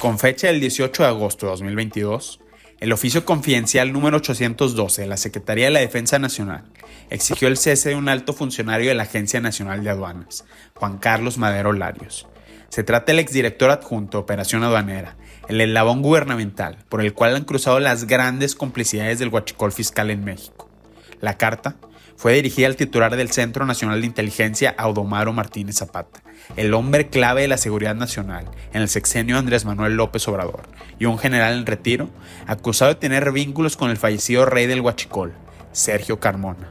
Con fecha del 18 de agosto de 2022, el oficio confidencial número 812 de la Secretaría de la Defensa Nacional exigió el cese de un alto funcionario de la Agencia Nacional de Aduanas, Juan Carlos Madero Larios. Se trata del exdirector adjunto de Operación Aduanera, el eslabón gubernamental por el cual han cruzado las grandes complicidades del huachicol fiscal en México. La carta fue dirigida al titular del Centro Nacional de Inteligencia, Audomaro Martínez Zapata, el hombre clave de la seguridad nacional en el sexenio de Andrés Manuel López Obrador, y un general en retiro acusado de tener vínculos con el fallecido rey del huachicol, Sergio Carmona.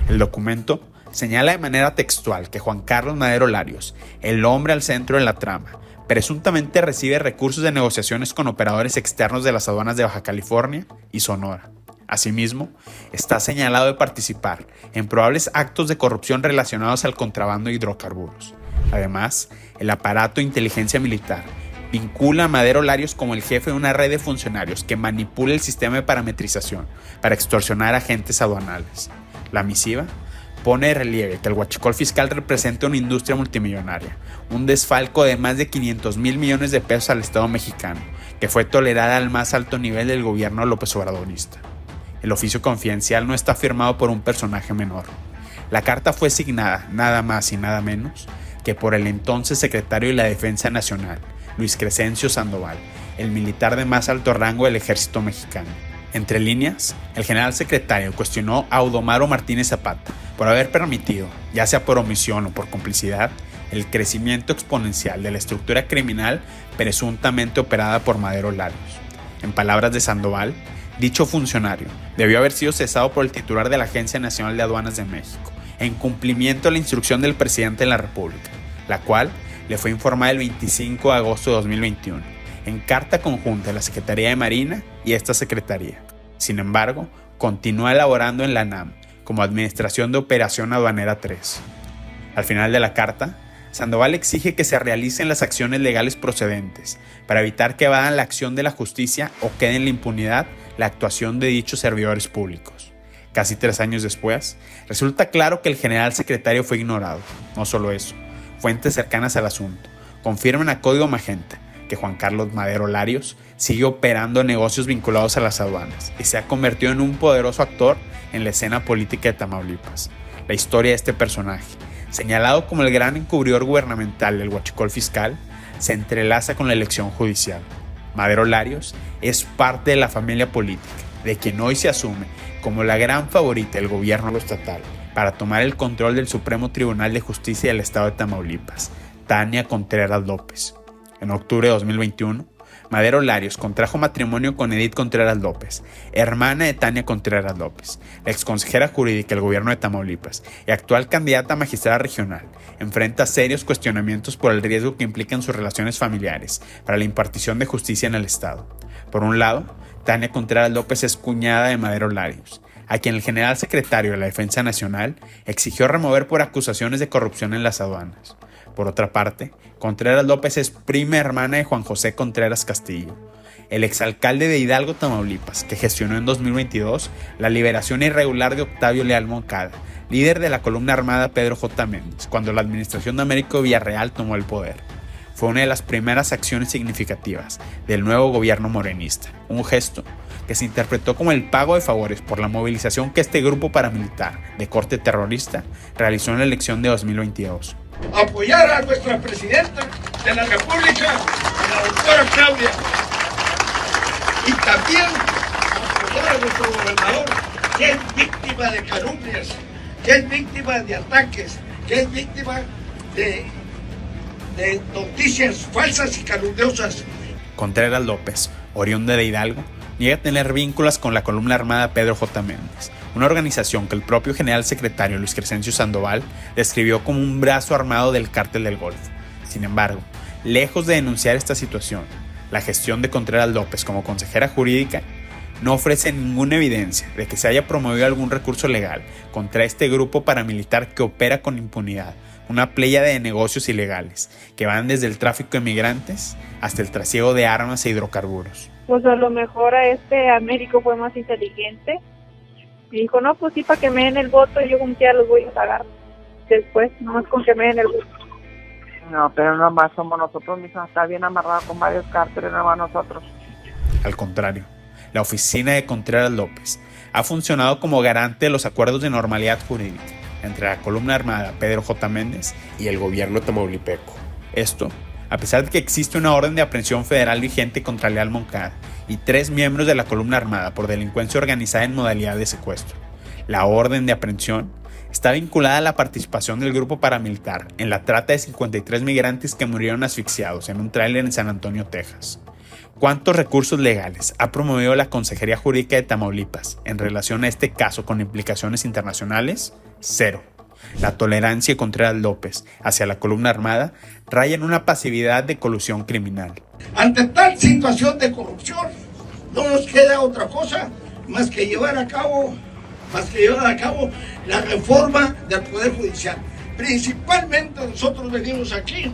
El documento señala de manera textual que Juan Carlos Madero Larios, el hombre al centro de la trama, presuntamente recibe recursos de negociaciones con operadores externos de las aduanas de Baja California y Sonora. Asimismo, está señalado de participar en probables actos de corrupción relacionados al contrabando de hidrocarburos. Además, el aparato de inteligencia militar vincula a Madero Larios como el jefe de una red de funcionarios que manipula el sistema de parametrización para extorsionar a agentes aduanales. La misiva pone de relieve que el huachicol fiscal representa una industria multimillonaria, un desfalco de más de 500,000 millones de pesos al Estado mexicano, que fue tolerada al más alto nivel del gobierno López Obradorista. El oficio confidencial no está firmado por un personaje menor. La carta fue signada nada más y nada menos que por el entonces secretario de la Defensa Nacional, Luis Crescencio Sandoval, el militar de más alto rango del ejército mexicano. Entre líneas, el general secretario cuestionó a Audomaro Martínez Zapata por haber permitido, ya sea por omisión o por complicidad, el crecimiento exponencial de la estructura criminal presuntamente operada por Madero Larios. En palabras de Sandoval, dicho funcionario debió haber sido cesado por el titular de la Agencia Nacional de Aduanas de México, en cumplimiento de la instrucción del presidente de la República, la cual le fue informada el 25 de agosto de 2021, en carta conjunta de la Secretaría de Marina y esta Secretaría. Sin embargo, continúa elaborando en la ANAM como Administración de Operación Aduanera 3. Al final de la carta, Sandoval exige que se realicen las acciones legales procedentes para evitar que evadan la acción de la justicia o quede en la impunidad la actuación de dichos servidores públicos. Casi 3 años después, resulta claro que el general secretario fue ignorado. No solo eso, fuentes cercanas al asunto confirman a Código Magenta que Juan Carlos Madero Larios sigue operando negocios vinculados a las aduanas y se ha convertido en un poderoso actor en la escena política de Tamaulipas. La historia de este personaje, señalado como el gran encubridor gubernamental del huachicol fiscal, se entrelaza con la elección judicial. Madero Larios es parte de la familia política, de quien hoy se asume como la gran favorita del gobierno estatal para tomar el control del Supremo Tribunal de Justicia del Estado de Tamaulipas, Tania Contreras López. En octubre de 2021, Madero Larios contrajo matrimonio con Edith Contreras López, hermana de Tania Contreras López, la exconsejera jurídica del gobierno de Tamaulipas y actual candidata a magistrada regional. Enfrenta serios cuestionamientos por el riesgo que implican sus relaciones familiares para la impartición de justicia en el Estado. Por un lado, Tania Contreras López es cuñada de Madero Larios, a quien el general secretario de la Defensa Nacional exigió remover por acusaciones de corrupción en las aduanas. Por otra parte, Contreras López es prima hermana de Juan José Contreras Castillo, el exalcalde de Hidalgo, Tamaulipas, que gestionó en 2022 la liberación irregular de Octavio Leal Moncada, líder de la columna armada Pedro J. Méndez, cuando la administración de Américo Villarreal tomó el poder. Fue una de las primeras acciones significativas del nuevo gobierno morenista, un gesto que se interpretó como el pago de favores por la movilización que este grupo paramilitar de corte terrorista realizó en la elección de 2022. Apoyar a nuestra presidenta de la República, la doctora Claudia, y también apoyar a nuestro gobernador, que es víctima de calumnias, que es víctima de ataques, que es víctima de noticias falsas y calumniosas. Contreras López, oriunda de Hidalgo, niega tener vínculos con la columna armada Pedro J. Méndez, una organización que el propio general secretario Luis Crescencio Sandoval describió como un brazo armado del Cártel del Golfo. Sin embargo, lejos de denunciar esta situación, la gestión de Contreras López como consejera jurídica no ofrece ninguna evidencia de que se haya promovido algún recurso legal contra este grupo paramilitar que opera con impunidad, una pléyade de negocios ilegales que van desde el tráfico de migrantes hasta el trasiego de armas e hidrocarburos. Pues a lo mejor Américo fue más inteligente y dijo, no, pues sí, para que me den el voto, yo como que ya los voy a pagar después, nomás con que me den el voto. No, pero nomás somos nosotros mismos, está bien amarrado con varios cárteles, nomás nosotros. Al contrario, la oficina de Contreras López ha funcionado como garante de los acuerdos de normalidad jurídica entre la columna armada Pedro J. Méndez y el gobierno tamaulipeco. Esto, a pesar de que existe una orden de aprehensión federal vigente contra Leal Moncada y 3 miembros de la columna armada por delincuencia organizada en modalidad de secuestro. La orden de aprehensión está vinculada a la participación del grupo paramilitar en la trata de 53 migrantes que murieron asfixiados en un tráiler en San Antonio, Texas. ¿Cuántos recursos legales ha promovido la Consejería Jurídica de Tamaulipas en relación a este caso con implicaciones internacionales? 0. La tolerancia de Contreras López hacia la columna armada raya en una pasividad de colusión criminal. Ante tal situación de corrupción, no nos queda otra cosa más que llevar a cabo la reforma del Poder Judicial. Principalmente nosotros venimos aquí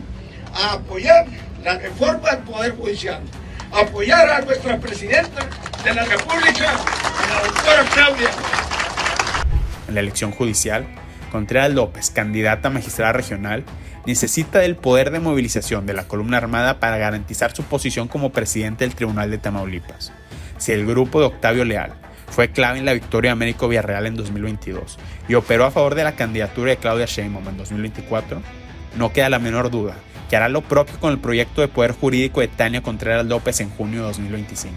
a apoyar la reforma del Poder Judicial, apoyar a nuestra presidenta de la República, la doctora Claudia. En la elección judicial, Contreras López, candidata a magistrada regional, necesita del poder de movilización de la columna armada para garantizar su posición como presidente del Tribunal de Tamaulipas. Si el grupo de Octavio Leal fue clave en la victoria de Américo Villarreal en 2022 y operó a favor de la candidatura de Claudia Sheinbaum en 2024, no queda la menor duda que hará lo propio con el proyecto de poder jurídico de Tania Contreras López en junio de 2025.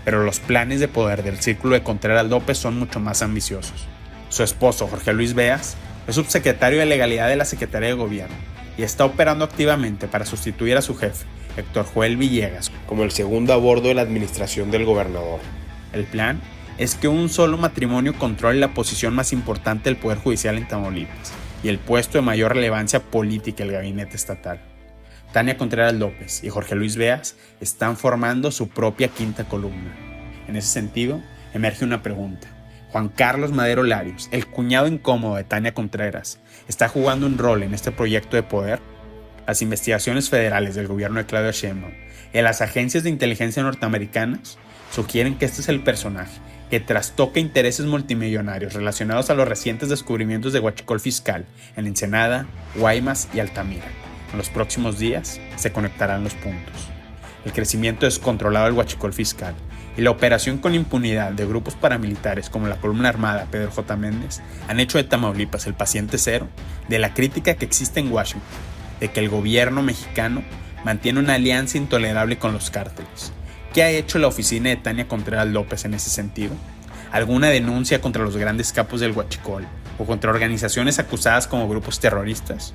Pero los planes de poder del círculo de Contreras López son mucho más ambiciosos. Su esposo, Jorge Luis Beas, es subsecretario de Legalidad de la Secretaría de Gobierno y está operando activamente para sustituir a su jefe, Héctor Joel Villegas, como el segundo a bordo de la administración del gobernador. El plan es que un solo matrimonio controle la posición más importante del Poder Judicial en Tamaulipas y el puesto de mayor relevancia política del gabinete estatal. Tania Contreras López y Jorge Luis Beas están formando su propia quinta columna. En ese sentido, emerge una pregunta. Juan Carlos Madero Larios, el cuñado incómodo de Tania Contreras, ¿está jugando un rol en este proyecto de poder? Las investigaciones federales del gobierno de Claudia Sheinbaum y las agencias de inteligencia norteamericanas sugieren que este es el personaje que trastoca intereses multimillonarios relacionados a los recientes descubrimientos de huachicol fiscal en Ensenada, Guaymas y Altamira. En los próximos días se conectarán los puntos. El crecimiento descontrolado del huachicol fiscal y la operación con impunidad de grupos paramilitares como la columna armada Pedro J. Méndez han hecho de Tamaulipas el paciente cero de la crítica que existe en Washington, de que el gobierno mexicano mantiene una alianza intolerable con los cárteles. ¿Qué ha hecho la oficina de Tania Contreras López en ese sentido? ¿Alguna denuncia contra los grandes capos del huachicol o contra organizaciones acusadas como grupos terroristas?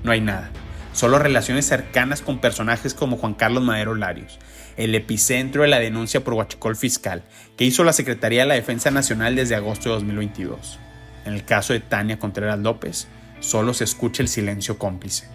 No hay nada. Solo relaciones cercanas con personajes como Juan Carlos Madero Larios, el epicentro de la denuncia por huachicol fiscal que hizo la Secretaría de la Defensa Nacional desde agosto de 2022. En el caso de Tania Contreras López, solo se escucha el silencio cómplice.